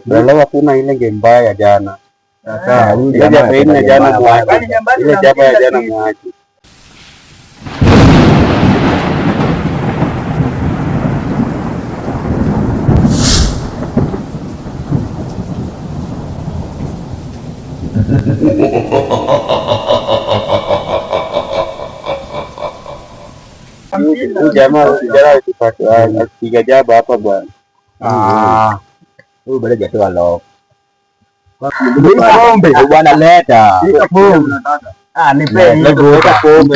Leo kuna ile game mbaya jana. Sasa huyu jamaa ile jana mwache. Ile jamaa ya jana mwache. Huyu jamaa akipiga jaba hapa bwana. Huyu bado hajatoa lock. Pombe bwana leta. Nipe leta pombe,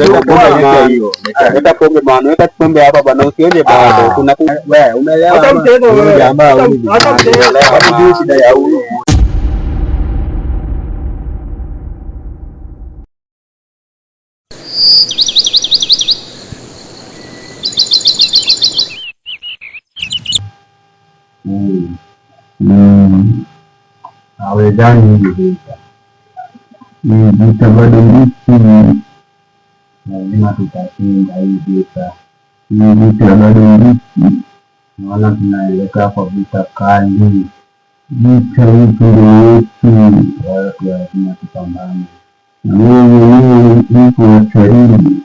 leta pombe bwana, leta pombe hapa bwana, usione bado. Kuna wewe umeelewa? Hata mchezo wewe. Jamaa huyu. Hata mchezo. Hadi shida ya huyu. Hawezani hivi vita bado mbichi, lazima tutashinda hii vita. Hii vita bado mbichi, naona tunaelekea kwa vita kali. Vita hivi ndio yetu, watu lazima tupambane. Na wewe mwenyewe uko hatarini,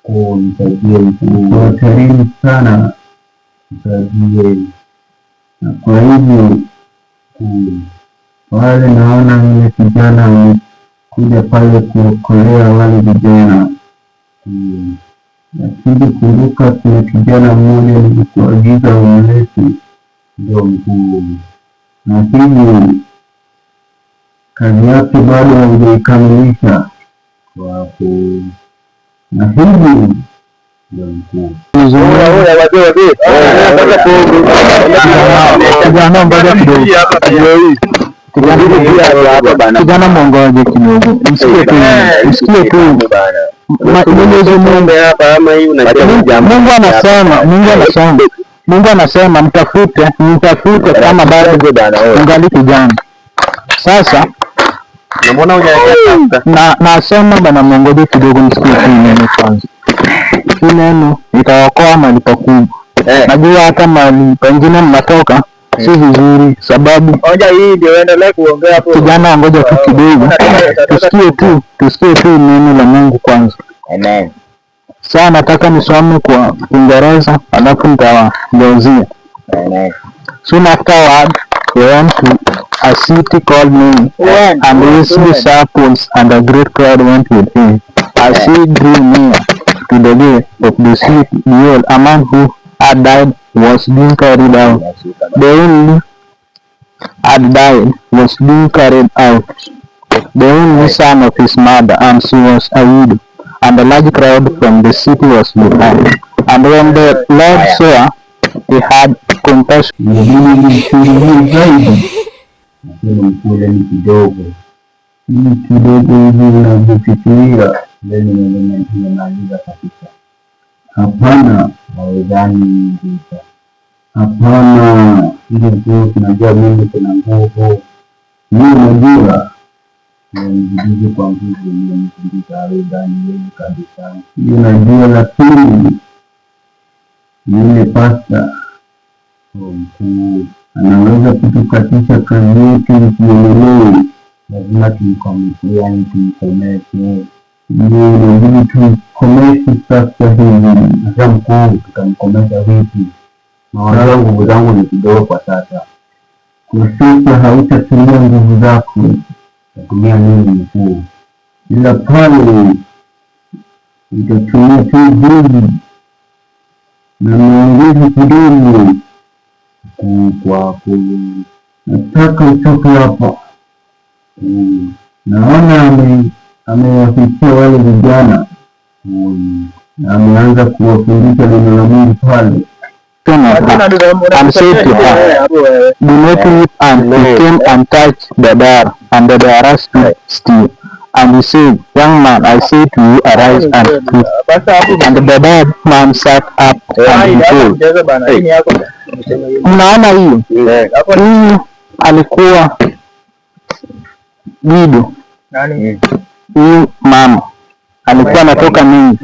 nisaidie, uko hatarini sana, nisaidie. Na kwa hivyo wale naona yule kijana amekuja pale kuokolea wale vijana, lakini kumbuka kuna kijana mmoja nilikuagiza umlete, ndio mkuu, na hivi kazi yake bado haujaikamilisha wapo, na hivi ndio mkuu. Kijana mwongoje kidogo, msikie tu. Mungu anasema mtafute kama bado ungali kijana. Sasa nasema bana, mwongoje kidogo, msikie tu neno kwanza. Hii neno itaokoa mahali pakubwa. Najua hata mahali pengine mnatoka si vizuri, sababu hoja hii ndio endelee kuongea hapo. Kijana, ngoja tu kidogo, tusikie tu neno la Mungu kwanza. Amen. Sasa nataka nisome kwa Kiingereza alafu nitawaelezea. Amen. Soon afterward they went to a city called Nain, and his disciples and a great crowd went with him. As he drew near to the gate of the city, behold, a man who had died was being carried out. The only had died was being carried out, the only son of his mother, and she was a widow, and a large crowd from the city was behind. And when the Lord saw, he had compassion. Hapana, hawezani vita. Hapana, ile nguvu tunajua mimi kuna nguvu. Mimi najua ndio kwa nguvu mimi ndio hawezani yeye kabisa. Mimi najua, lakini yule pasta mkuu anaweza kutukatisha kazi yetu isiendelee. Lazima tumkomeshe. Ndio tukomeshe sasa hivi. Sasa mkuu, tutamkomesha vipi? Naona nguvu zangu ni kidogo kwa sasa. Kwa sasa hautatumia nguvu zako, utatumia nini mkuu? Ila pale utatumia tu nguvu na maongezi kidogo kwako. Nataka utoke hapa. Naona amewafikia wale vijana, ameanza kuwafundisha neno la Mungu pale. And said to her, do not weep. And he came and touched the door, and the door stood still. And he said, young man, I say to you, arise and speak. And the dead man sat up and he told. Mnaona hiyo? Huyu alikuwa widow. Huyu mama alikuwa anatoka nini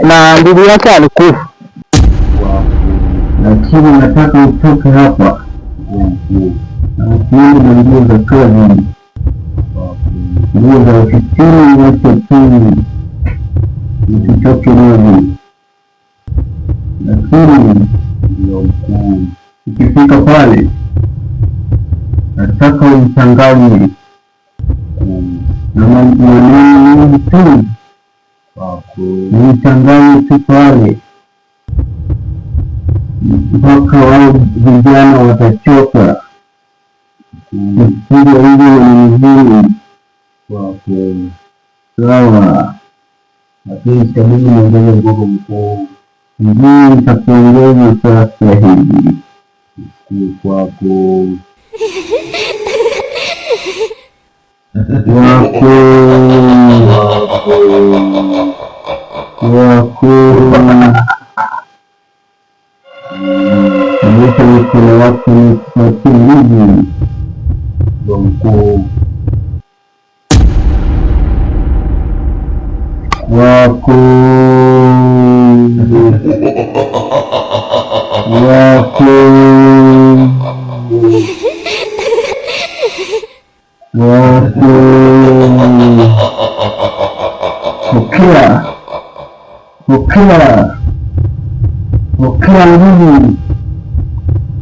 na ndugu yake alikufa. lakini nataka utoke hapa na usiende na nguo za kazi, nguo za ofisini wote tu, usitoke nazo. Lakini ukifika pale nataka umchanganye na maneno mengi tu, umchanganye tu pale mpaka wao vijana watachoka kusikia hivyo ni mzuri. Sawa, lakini itabidi niongeze nguvu mkuu. Ndiyo nitakuongeza sasa hivi kwako onyesha mikono wako matulivu mkuu wako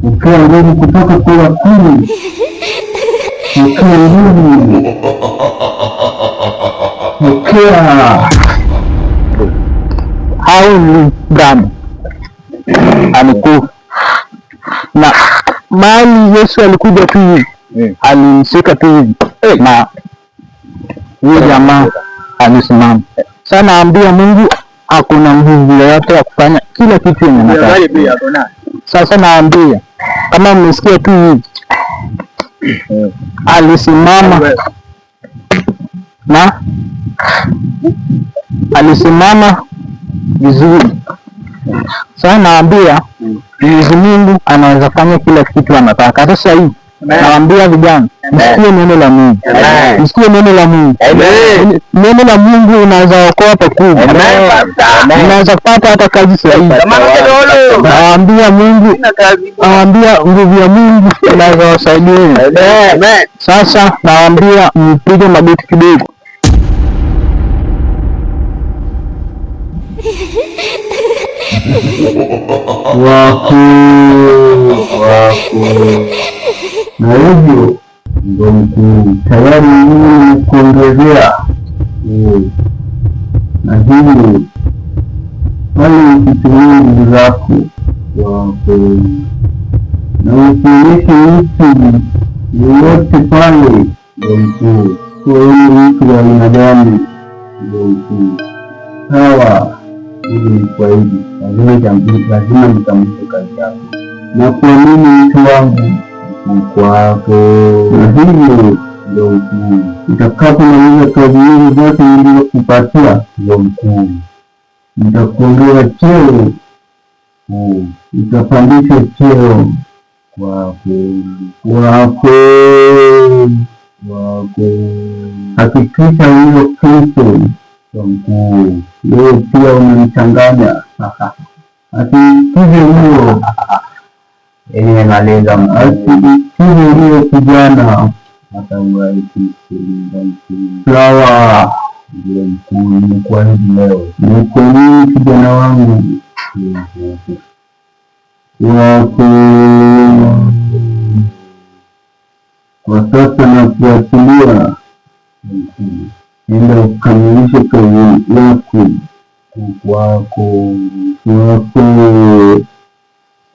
pokea nguvu kutoka kwa wakuu, pokea nguvu, pokea. Hao ni damu amekufa, na mali Yesu alikuja tu hivi, alimshika tu hivi na huyo jamaa alisimama. Sasa naambia Mungu hakuna nguvu yoyote ya kufanya kila kitu yenye nataka. Sasa naambia kama mmesikia tu hivi, alisimama na alisimama vizuri. Sasa naambia Mwenyezi Mungu anaweza fanya kila kitu anataka. Sasa hii naambia vijana, msikie neno la Mungu, msikie neno la Mungu. Neno la Mungu unaweza okoa pakubwa, unaweza kupata hata kazi sahihi. Naambia Mungu, naambia nguvu ya Mungu inaweza wasaidia. Sasa naambia mpige magoti kidogo. wako na hivyo ndo mkuu tayari mimi kuongezea na hivyo pale ukitumia nguvu zako wako na usionyeshe mtu yoyote pale ndo mkuu kuweni mtu wa aina gani ndo mkuu. Sawa, ili ni kwa hivi lazima nitambulishe kazi yako na kuamini mtu wangu kwako, na hivyo ndio mkuu. Utakapomaliza kazi hizi zote nilizokupatia ndio mkuu, nitakuongeza cheo, nitapandisha cheo kwako. Hakikisha hiyo Kristo mkuu, wewe pia unanichanganya. Asikize huyo nimemaliza asikize huyo kijana. Sawa, ndio mkuu, nimekuwa hivi leo. Niko nini kijana wangu wako kwa sasa na kuachilia enda ukamilishe kazi yako kwako.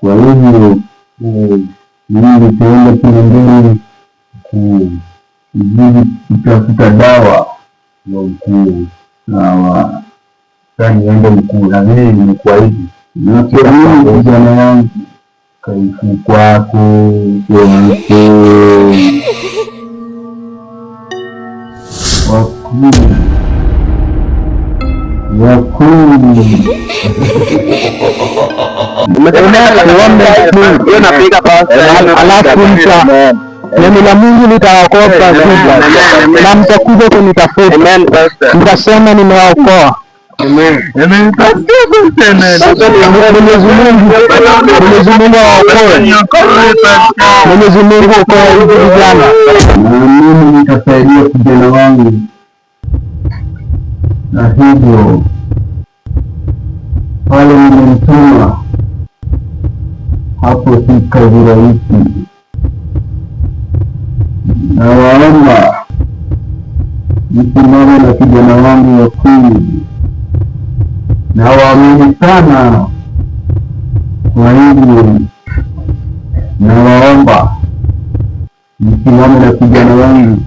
Kwa hivyo mimi nitaenda kule mbele ili kutafuta dawa ya mkuu. Sawa, sasa niende mkuu, na mimi nimekuwa hivi na kijana wangu kaifu kwako alafu neno la Mungu litawaokoa na mtakuja kunitafuta, mtasema nimewaokoa. Mwenyezi Mungu okoe vijana, na mimi nitasaidia kijana wangu, na hivyo pale nimemtuma hapo, si kazi rahisi. Nawaomba msimame na kijana wangu wa kweli, nawaamini sana. Kwa hivyo nawaomba msimame na kijana wangu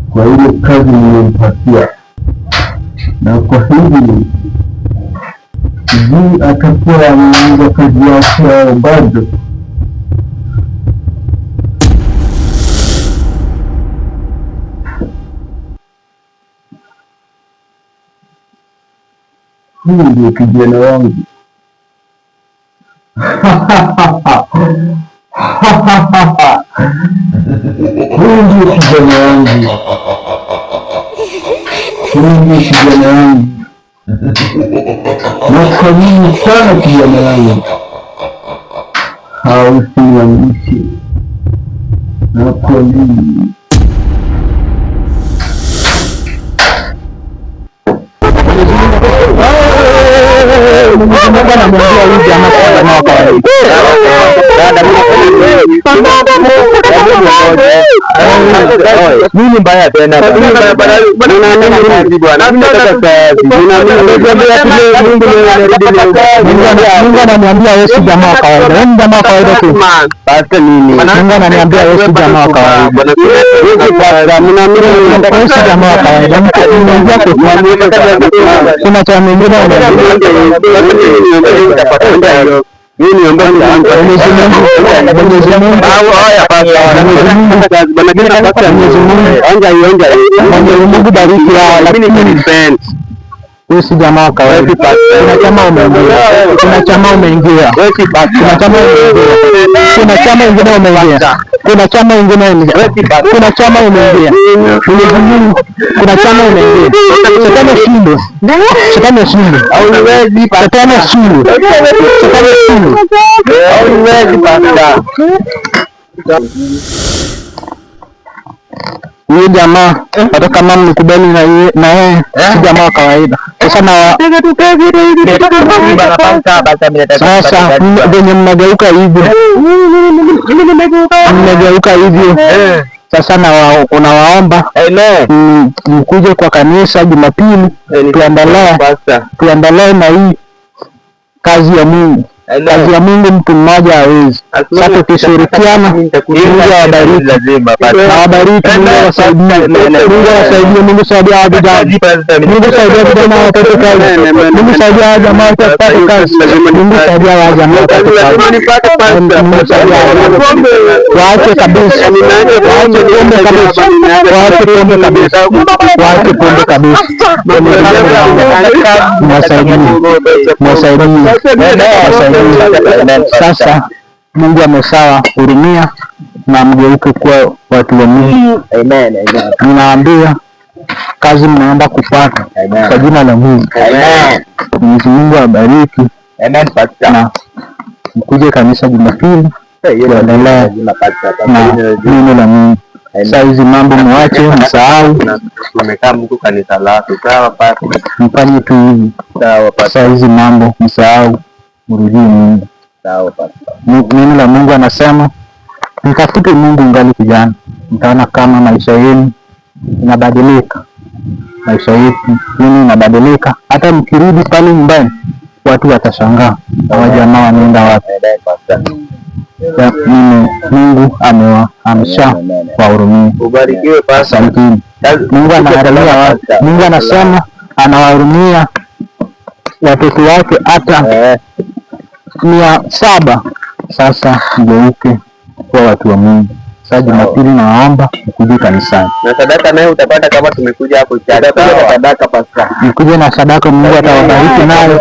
kwa ile kazi nimempatia, na kwa hivyo sijui atakuwa ameanza kazi yake au bado. Huyu ndio kijana wangu. Huyu ndio kijana wangu. Huyu ndio kijana wangu. Nakuamini sana kijana wangu, hausiniangushe. Nakuamini. Mungu anamwambia huyu jamaa kama kawaida. Nini mbaya tena? Mungu ananiambia wewe si jamaa wa kawaida. Wewe ni jamaa wa kawaida tu. Basta nini? Mungu ananiambia wewe si jamaa wa kawaida. Wewe si jamaa wa kawaida. Kuna cha mwingine Mungu bariki hao, lakini wewe si jamaa wa kawaida. Kuna chama umeingia, kuna chama umeingia, kuna chama ingine umeingia, kuna chama ingine umeingia, kuna chama umeingia, kuna chama umeingia. Shetani shinde, shetani shinde, shetani shinde, shetani shinde. Huyu jamaa hata kama mnikubali na yeye si jamaa wa kawaida. Sasa venye mmegeuka hivyo, sasa unawaomba mkuje kwa kanisa Jumapili tuendelee na hii kazi ya Mungu. Kazi ya Mungu mtu mmoja hawezi. Sasa tukishirikiana, Mungu awabariki, Mungu awasaidie, Mungu saidia vijana, Mungu saidia vijana wapate kazi, Mungu saidia jamaa wapate kazi, Mungu saidia jamaa wapate kazi, Mungu saidia waache kabisa, waache pombe kabisa, waache pombe kabisa, waache pombe kabisa. Mwasaidie. Sasa Mungu amesawa hurumia na mgeuke kuwa watu wa Mungu. Amen. Ninawaambia kazi mnaenda kupata kwa jina la Mungu. Mwenyezi Mungu awabariki. Na mkuje kanisa Jumapili kuendelea na neno la Mungu. Saa hizi mambo mwache, msahau. Mfanye tu hivi. Saa hizi mambo msahau, mrudie Mungu. Neno la Mungu anasema mtafute Mungu ngali kijana, mtaona kama maisha yenu inabadilika, maisha yetu inabadilika. Hata mkirudi pale nyumbani watu watashangaa, hawa jamaa wanaenda wapi? Mungu amesha wahurumia. Asanteni. Mungu anaangalia watu. Mungu anasema anawahurumia watoto wake hata 700. Sasa mgeuke kwa watu wa Mungu. Sasa Jumapili naomba ukuje kanisani. Na sadaka nayo utapata kama tumekuja hapo sadaka pasta. Nikuje na sadaka, Mungu atawabariki nayo.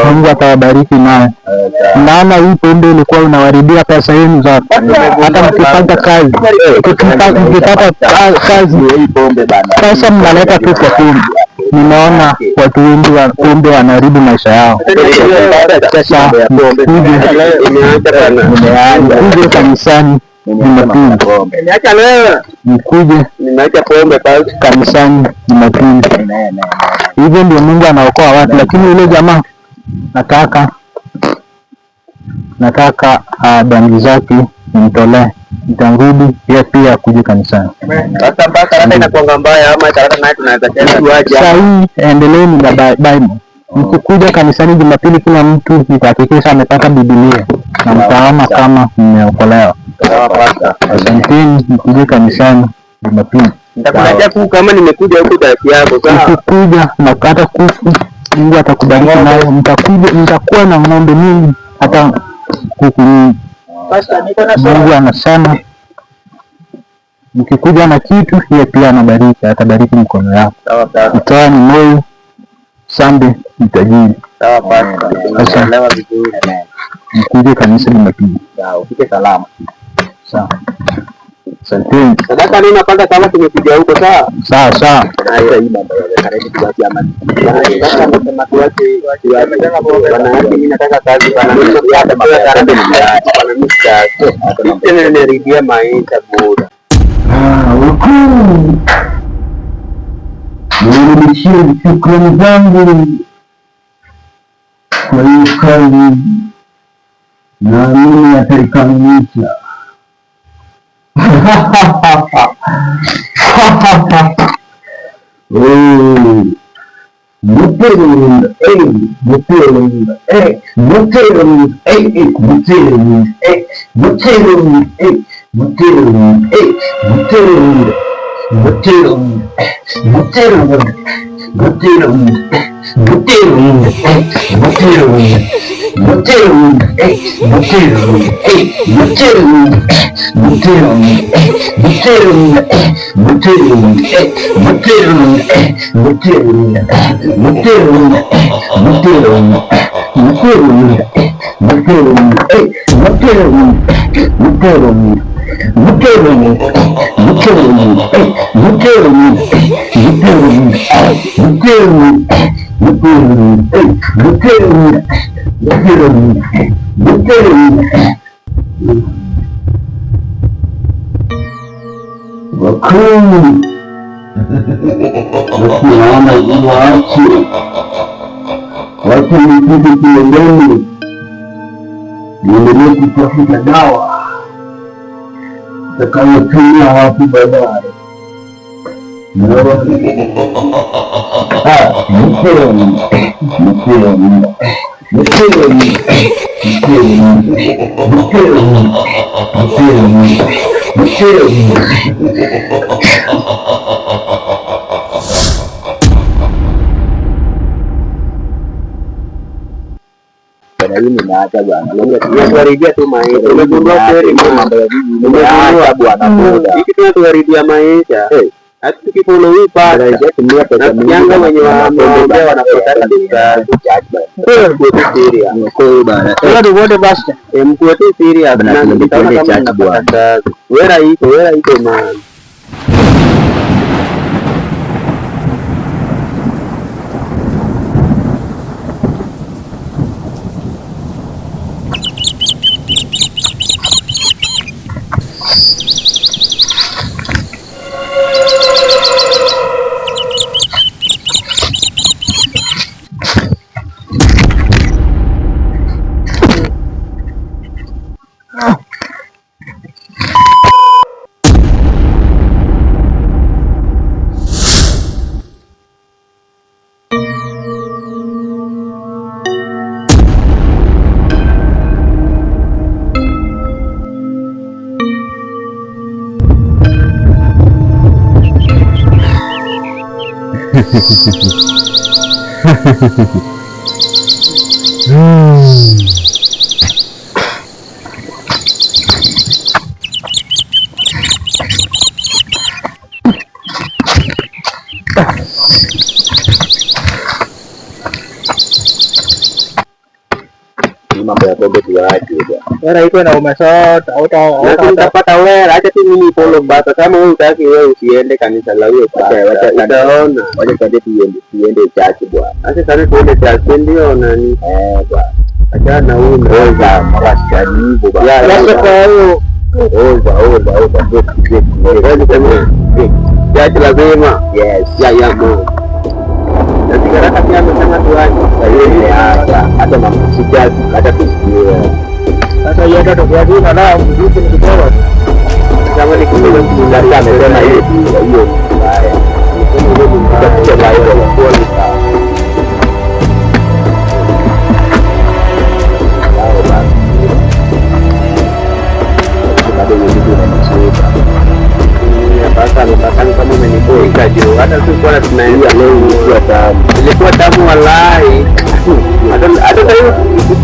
Mungu atawabariki nayo. Naona hii pombe ilikuwa unawaribia pesa yenu zote. Hata mkipata kazi, mkipata kazi hii pombe bana. Pesa mnaleta tu kwa pombe. Nimeona watu wengi wa pombe wanaharibu maisha yao. Sasa mkuje kanisani Jumapili. Mkuje kanisani Jumapili. Hivyo ndio Mungu anaokoa watu. Lakini yule jamaa nataka dhambi zake nimtolee, nitarudi yeye pia akuje kanisani. Sasa mpaka hata inakuanga mbaya ama hata naye tunaweza tena. Sasa hii endeleeni na Bible. Mkikuja kanisani Jumapili, kila mtu nitahakikisha amepata Biblia na mtaona kama mmeokolewa. Asanteni, mkuje kanisani Jumapili. Nitakuletea kuku kama nimekuja huko dasi yako. Sawa. Ukikuja na hata kuku, Mungu atakubariki nayo. Mtakuwa na ng'ombe mingi, hata kuku mingi. Mungu anasema mkikuja na kitu, yeye pia anabariki, atabariki mkono yako. Kutoa ni moyo, sambe ni tajiri. Sasa mkuje kanisa Jumapili. Ufike salama. Sawa. Asanteni. Sadaka nini napanga kama tumekuja huko sawa? Sawa sawa. Haya hii mambo ya karibu tuache amani. Sasa nasema tuache wanawake, mimi nataka kazi bana. Mimi hata mambo ya karibu bana, mimi sasa tena nimeridhia maisha bora. Wakuu, nirudishie shukrani zangu kwa hiyo kazi, naamini ataikamilisha. Wacha nipige kileleni, niendelee kutafuta dawa itakayotumia watu baadaye. Nimeacha bwana. Tunaharibia tu maisha. Umegundua kweli mambo ya hivi. Umegundua bwana boda. Hiki tunatuharibia maisha. Hata tukifollow hii pale, tumia pesa mingi. Yanga wenye wanaongea wanapotaka pesa. Mkuwe serious. Mkuwe bwana. Ndio wote basi. Mkuwe serious. Na nitaona kama bwana. Wera iko man. Mambo ya pombe tuache bwana. Iko na umesota utapata wewe, acha tu mimi follow bata. Kama wewe utaki, wewe usiende kanisa la huyo pale, utaona wacha tuende church bwana. Acha sasa tuende church ndio nani bwana, acha na huyo ndio marashani hivyo bwana. Sasa kwa hiyo church lazima ya mo nasikara kati amesema tuaje hata mamsikia hata tusikie sasa yeye ndo kwa na mziki ni kidogo kama ni kile mtu amesema hiyo haya ni kwa hiyo kwa kama umeniboeka juu hata tulikuwa tunaenda leo ilikuwa tamu walai hata sasa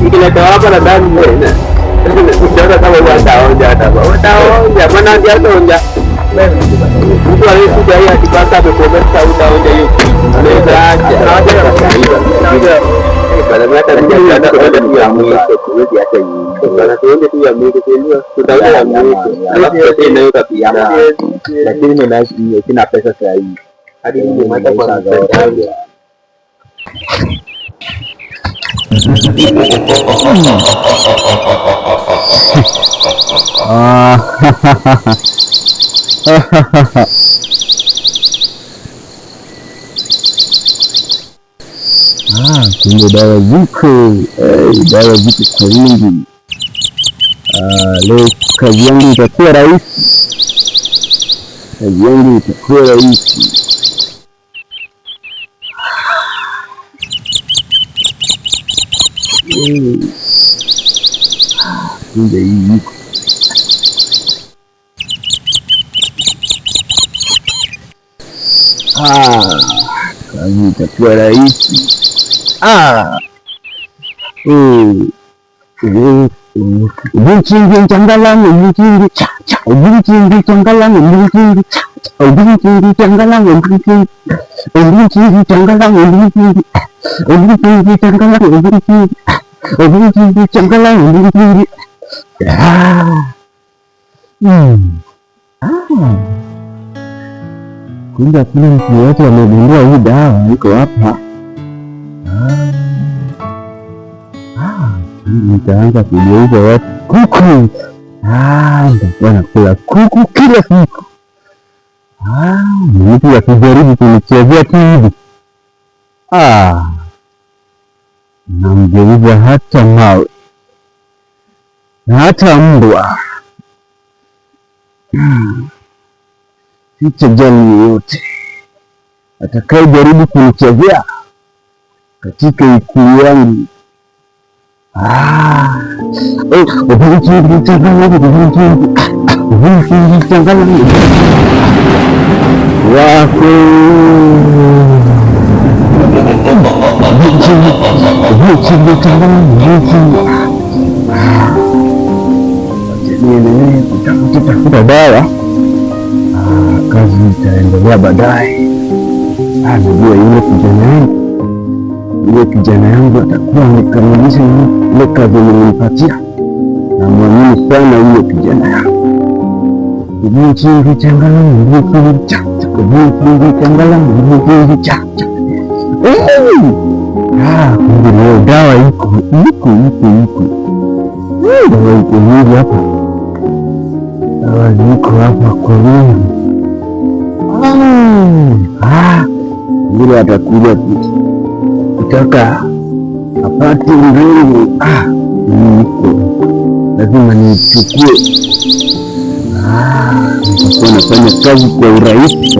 ikileta hapa na damu tena ndio kama wataonja hata wataonja maana ndio ataonja mtu alikuja hii akipata amekomesa utaonja hiyo unaweza acha baada hata ndio ya mwisho tuwezi acha bana tuende tu ya mwili kwenyewe tutaona ya mwili alafu tena hiyo kapiana lakini mimi sina pesa sasa hivi hadi mimi hata kwa msaada kumbe dawa ziko kwa wingi. Leo kazi yangu itakuwa rahisi, kumbe hii iko kazi itakuwa rahisi. Ubuncingi changalangu ubuncingi cha ubuncingi changalangu ubuncingi cha ubuncingi changalangu ubuncingi changalangu ubuncingi changalangu ubuncingi changalangu ubuncingi. Kumbe kuna mtu yote amegundua hii dawa iko hapa. Nitaanza kugeuza watu kuku. Nitakuwa nakula kuku kila siku. Mtu akijaribu kunichezea tu hivi, namgeuza hata mawe na hata mbwa. Sitajali yeyote atakayejaribu kunichezea katika ikulu yangu. Ubuncingi changalangu ubuncingi changalangu wako ubuncingi changalangu ubuncingi. Niendelee kutafuta dawa, kazi itaendelea baadaye. Najua yule kijana yangu atakuwa amekamilisha ile kazi nilimpatia. Namwamini sana yule kijana yangu. Ubuncingi changalangu ubuncingi cha ubuncingi changalangu ubuncingi cha. Kumbe leo dawa iko dawa iko hivi hapa, dawa ziko hapa kwa wingi. Yule atakuja kutaka apate mrengo. Niko lazima nichukue. Nitakuwa nafanya kazi kwa urahisi.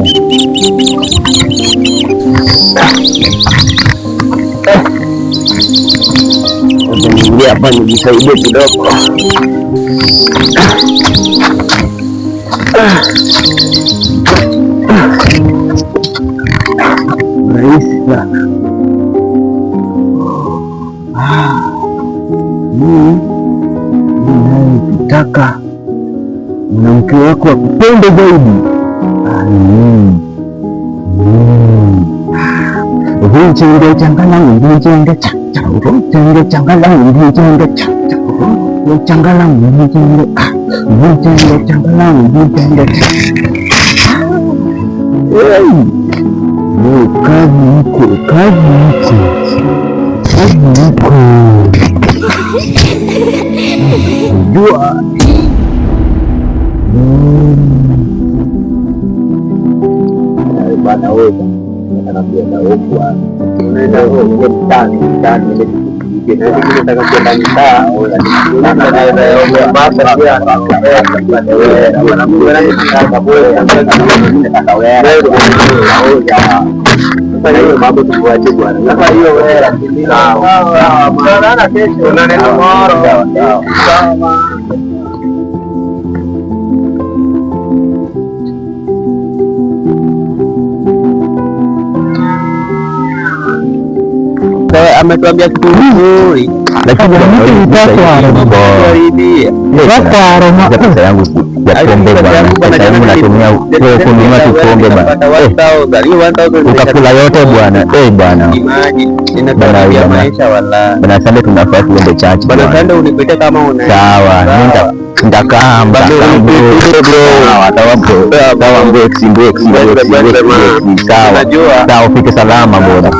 Niingia hapa nijisaidie kidogo. Rahisi sana. Ukitaka mwanamke wako akupende zaidi, Ubunjenge changalangu ubunjenge cha ubunjenge changalangu ubunjenge cha changalangu ubunjenge changalangu ubunjenge cha kazi iko jua bana wewe anaambia na huko unaenda huko mtani nataka kwenda mtaa mambo tukuache bwana. Sasa hiyo kesho unaenda moro ametuambia kitu nzuri, lakini pesa yangu ya pombe kununua kikombe ukakula yote bwana. Bwana Sande, tunafaa tuende chachi sawa. Ndakaa sawa, ufike salama bwana.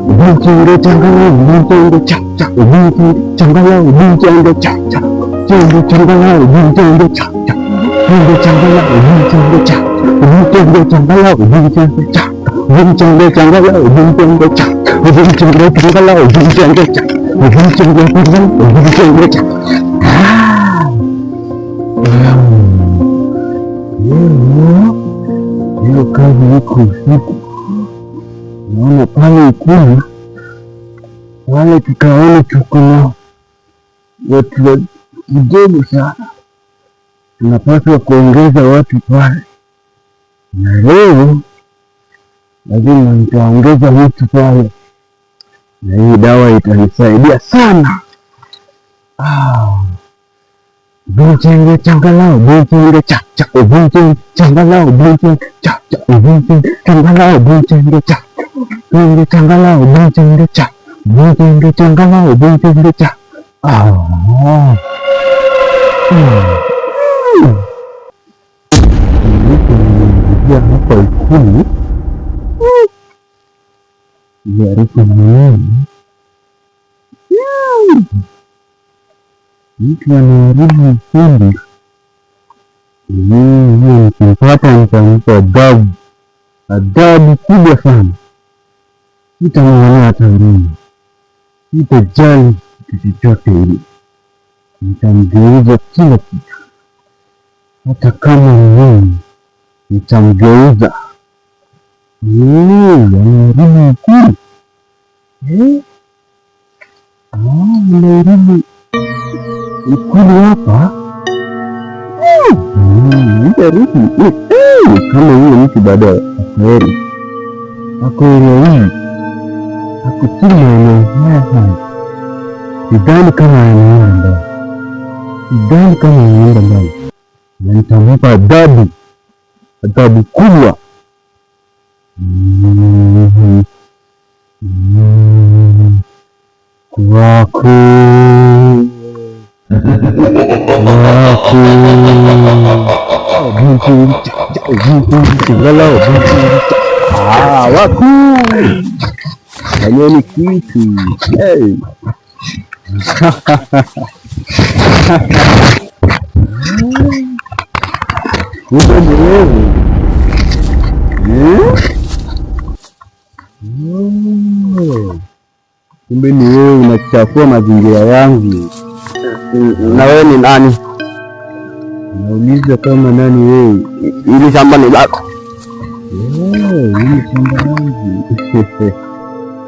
Ubunjenge changalangu ubunjenge cha ubunjenge changalangu ubunjenge cha changalangu ubunjenge cha changalangu ubunjenge cha ubunjenge changalangu ubunjenge cha ubunjenge changalangu ubunjenge cha ubunjenge changalangu ubunjenge cha ubunjenge changalangu ubunjenge cha hiyo kazi iko siku. Naona pale Ikulu wale tukaona tuko na watu kidogo sana, tunapaswa kuongeza watu pale, na leo lazima nitaongeza watu pale, na hii dawa itanisaidia sana. Ubunjenge changalangu ubunjenge cha ubunjenge changalangu ubunjenge cha ubunjenge changalangu ubunjenge cha ubunjenge changalangu ubunjenge cha ubunjenge changalangu ubunjenge cha hapa Ikulu harufu nzuri. Mtu anaharibu ufundi, nikimpata nitampa adhabu kubwa sana. Sitamwonea hata huruma, sitajali kitu chochote ile, nitamgeuza kila kitu, hata kama mimi nitamgeuza. Anaharibu Ikulu, anaharibu Ikulu hapa. Kama huyo mtu baada ya kweli akoelewi akutima eneo haya, sidhani kama anaenda mbali, na nitampa adhabu kubwa. Kwako waku fanyeni kitu. Kumbe ni wewe unachafua mazingira yangu. Na wewe ni nani? Nauliza kama nani wewe? Hili shamba ni lako? Hili shamba langu.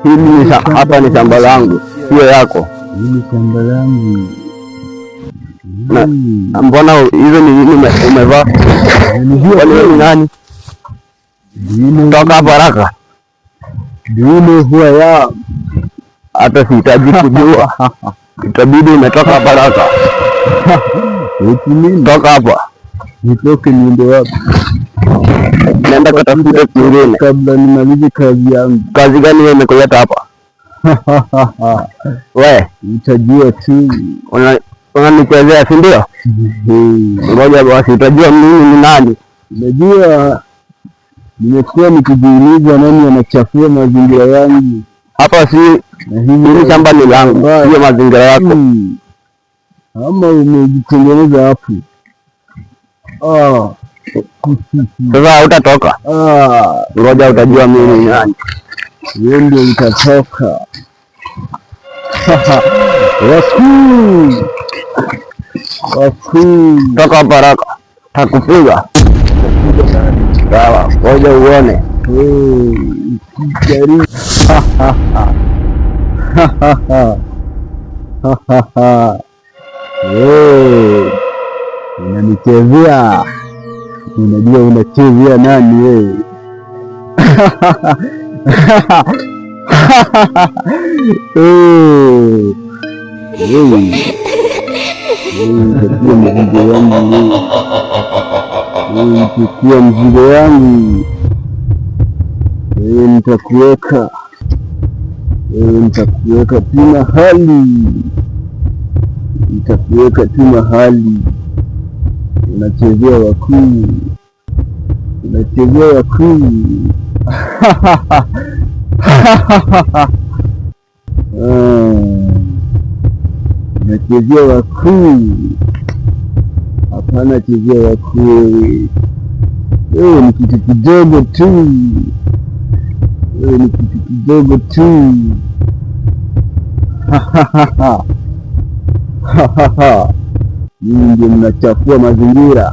Hili hapa ni shamba langu, sio yako. Hili shamba langu. Na mbona hizo ni nini umevaa? Wewe ni nani? Toka hapa haraka. Ndio huwa ya hata sihitaji kujua. Itabidi umetoka hapa haraka. Toka hapa. Nitoke niende wapi? naenda kutafuta kingine kabla nimalize kazi yangu. Kazi gani wewe umekuleta hapa? We utajua tu, unanichezea si ndio? Ngoja basi utajua mimi ni nani. Unajua nimekuwa nikijiuliza nani anachafua mazingira yangu hapa. Si hili shamba ni langu, hiyo mazingira yako. Ama umejitengeneza hapo. Sasa utatoka. Ngoja utajua mimi ni nani. Wewe ndio utatoka. Toka hapa haraka, takupiga. Sawa, ngoja uone. Unanichezea. Unajua unachezea nani wewe? Chukua mzigo wangu, nitakuweka tu mahali, unachezea wakuu, unachezea wakuu. Hapana, chezea wakuu. Wewe ni kitu kidogo tu, Mimi ndio mnachafua mazingira.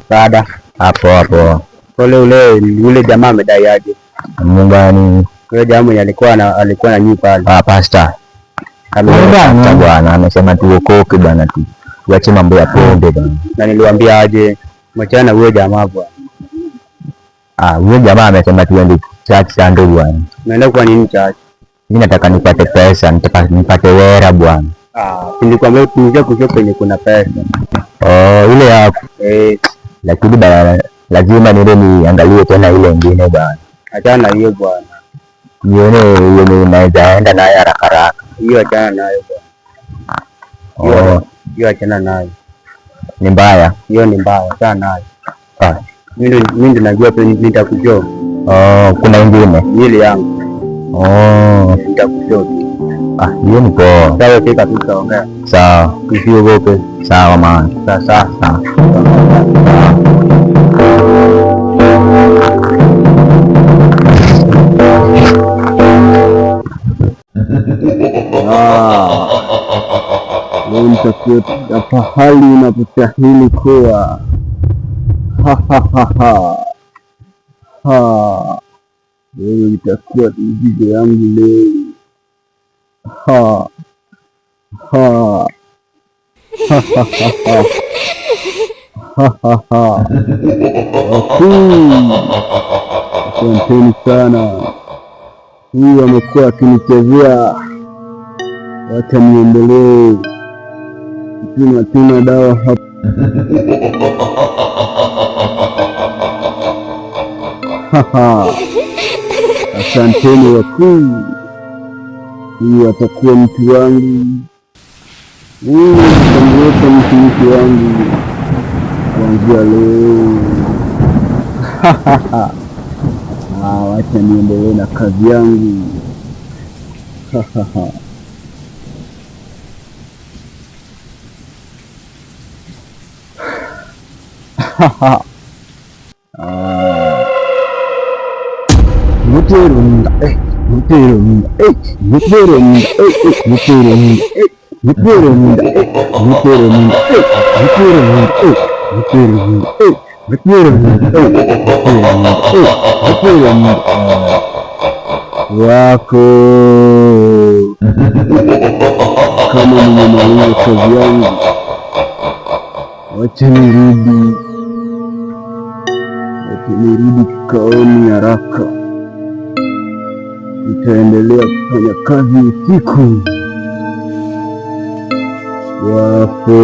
Sada hapo. Ule jamaa amedai aje? Nyumbani. Ule jamaa mwenye alikuwa na nyumba pale. Pastor. Bwana amesema tuokoke bwana, tuache mambo ya pombe bwana. Na niliwaambia aje mchana huyo jamaa bwana. Huyo jamaa amesema tuende church Sunday bwana. Naenda kwa nini church? Mimi nataka nipate pesa, nipate wera bwana. Nilikwambia tuingie kushoto kwenye kuna pesa. Ile hapo. Lakini lazima niende niangalie tena ile nyingine bwana. Achana hiyo bwana. Nione yenye inaweza enda naye haraka. Hiyo achana nayo bwana. Hiyo achana nayo. Ni mbaya. Hiyo ni mbaya, achana nayo. Mimi ndio najua tu nitakujua. Kuna ingine. Ile yangu. Nitakujua. Hiyo ni poa. Sawa, fika tu tutaongea. Sawa. Usiogope. Sawa man. Sawa. Leo nitakuweka pahali unapostahili kuwa. Leo itakuwa mzigo yangu leo. Asanteni sana. Huyu amekuwa akinichezea, wacha niendelee. Tuna dawa hapa. Asanteni wakuu. Huyu atakuwa mtu wangu. Huyu atamweka mtu wangu kuanzia leo. Wacha niendelee na kazi yangu. wako kama nimemaliza kazi yangu, wacha nirudi kikaoni haraka. Nitaendelea kufanya kazi usiku. Wako